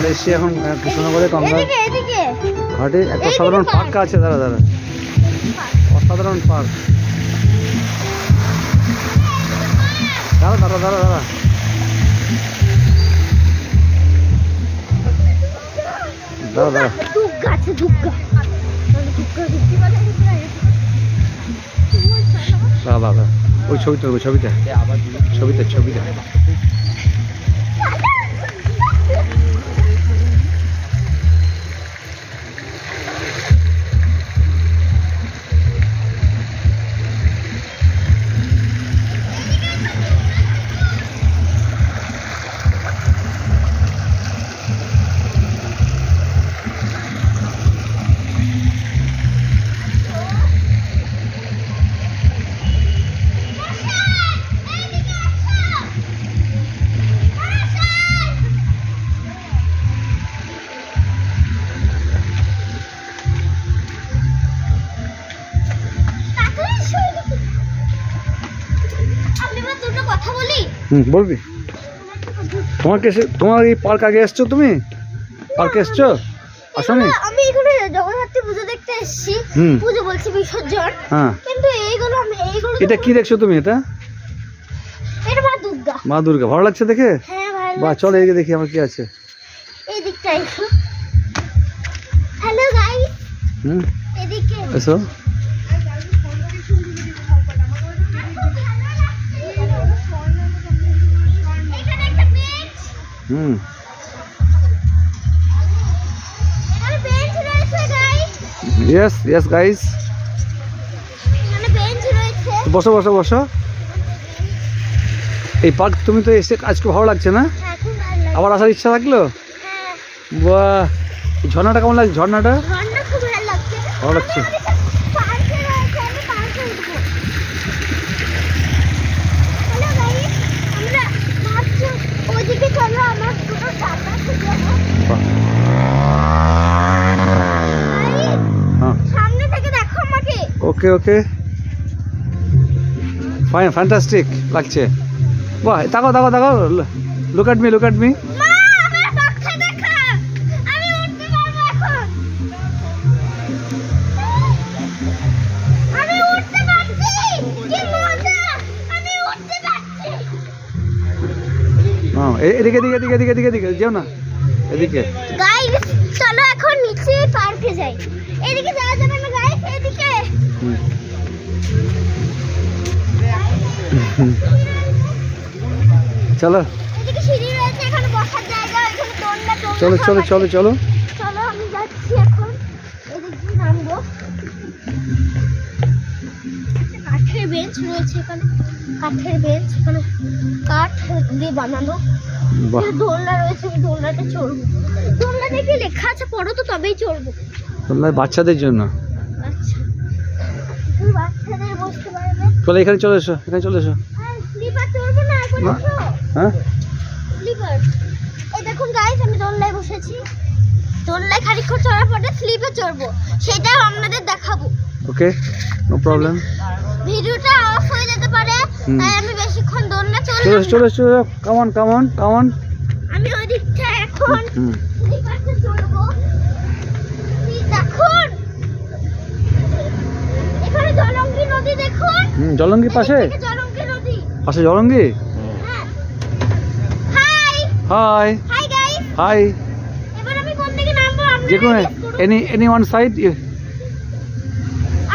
আমরা এসছি এখন কৃষ্ণনগরে গঙ্গা ঘাটে। একটা সাধারণ পার্ক আছে, দাঁড়া দাঁড়া, অসাধারণ পার্ক। দাঁড়া দাঁড়া দাঁড়া দাঁড়া, দাঁড়া দাঁড়া, দাঁড়া দাঁড়া, ওই ছবিটা, ওই ছবিটা, ছবিটা ছবিটা। বলবি তোমার এই পার্ক আগে এসছো? তুমি পার্কে এসছো? আসনি? আমি এখানে জগন্নাথ পুজো দেখতে এসেছি, পুজো বলছি বিসর্জন। হ্যাঁ, কিন্তু এইগুলো এটা কি দেখছো তুমি? এটা মা দুর্গা। মা দুর্গা ভালো লাগছে দেখে? হ্যাঁ ভালো। বাহ, চলো এদিকে দেখি আমার কি আছে। এই দিকটা এসো। হ্যালো গাইস, এদিকে এসো। Yes, yes guys. বসো বসো বসো। এই পার্ক তুমি তো এসে আজকে ভালো লাগছে না? আবার আসার ইচ্ছা থাকলো? বাহ, ঝর্ণাটা কেমন লাগছে? ঝর্ণাটা ভালো লাগছে। ওকে ওকে, ফাইন, ফ্যান্টাস্টিক লাগছে। বাহ, তাকাও তাকাও তাকাও, look at me, look at me. এদিকে এদিকে এদিকে এদিকে এদিকে এদিকে যেও না, এদিকে। গাইস চলো এখন নিচে পার্কে যাই। এদিকে যাওয়া যাবে না গাইস, এদিকে। চলো, এদিকে সিঁড়ি রয়েছে, এখানে বসার জায়গা, এখানে দোলনা। চলো চলো চলো চলো চলো, আমি যাচ্ছি এখন। এদিকে নামবো। কাঠের বেঞ্চ রয়েছে এখানে, কাঠের বেঞ্চ, এখানে কাঠ দিয়ে বানানো। দোলনা রয়েছে, দোলনাতে চড়বো। দোলনা দেখে লেখা আছে পড়ো তো, তবেই চড়বো। দোলনা বাচ্চাদের জন্য। আচ্ছা, বাচ্চাদের বসতে পারবে। চলো এখানে চলে এসো, এখানে চলে এসো। স্লিপার চড়বো না এখন? হ্যাঁ, স্লিপার। এই দেখুন গাইস, আমি দোলনায় বসেছি। দোলনায় খানিকক্ষণ চড়ার পরে স্লিপে চড়বো, সেটাও আপনাদের দেখাবো। ওকে, নো প্রবলেম। ভিডিওটা অফ হয়ে যেতে পারে, তাই আমি বেশিক্ষণ দোলনা চড়বো। চলো চলো চলো, come on come on come on. আমি ওই দিকটা এখন স্লিপারে চড়বো। দেখুন এখানে জলঙ্গি নদী, দেখুন। জলঙ্গি পাশে? জলঙ্গি নদী পাশে Jalangi. Hi hi hi guys, hi. এবার আমি কোন দিকে নামবো? যে কোনো এনি ওয়ান সাইড,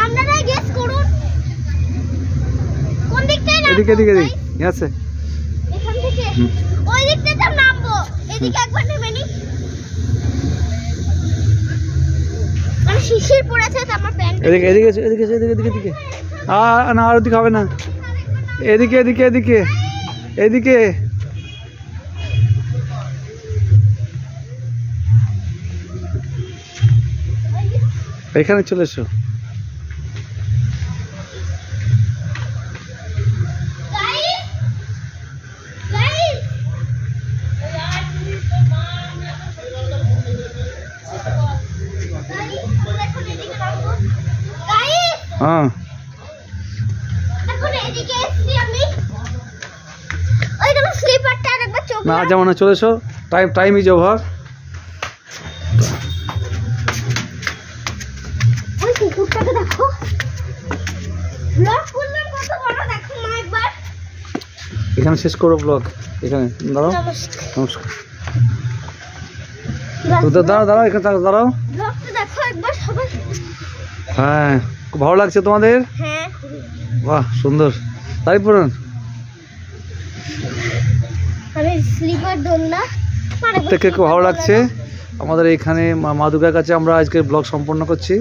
আপনারা গেস করুন কোন দিকটায় নামবো। এদিকে এদিকে এদিকে আছে, এখান থেকে ওই দিকটাতে নামবো। এদিকে একবার নেমে নি, মানে শিশির পড়েছে তো আমার প্যান্ট। এদিকে এদিকে এদিকে এদিকে এদিকে এদিকে। না, আর ওদিকে হবে না, এদিকে এদিকে এদিকে এদিকে। এখানে চলে এসো। হ্যাঁ, না যেমন চলে এসো, টাইম ইজ ওভার। ব্লগ করলাম কত বড় দেখো মা একবার। এখানে শেষ করো ব্লগ, এখানে দাঁড়াও। নমস্কার। নমস্কার। দাঁড়াও দাঁড়াও, এখানে দাঁড়াও। ব্লগটা দেখো একবার সবাই। হ্যাঁ, খুব ভালো লাগছে তোমাদের? হ্যাঁ বাহ সুন্দর, তাই পড়ুন। আমি স্লিপার দোলনা প্রত্যেককে খুব ভালো লাগছে। আমাদের এখানে মা দুর্গার কাছে আমরা আজকে ব্লগ সম্পন্ন করছি।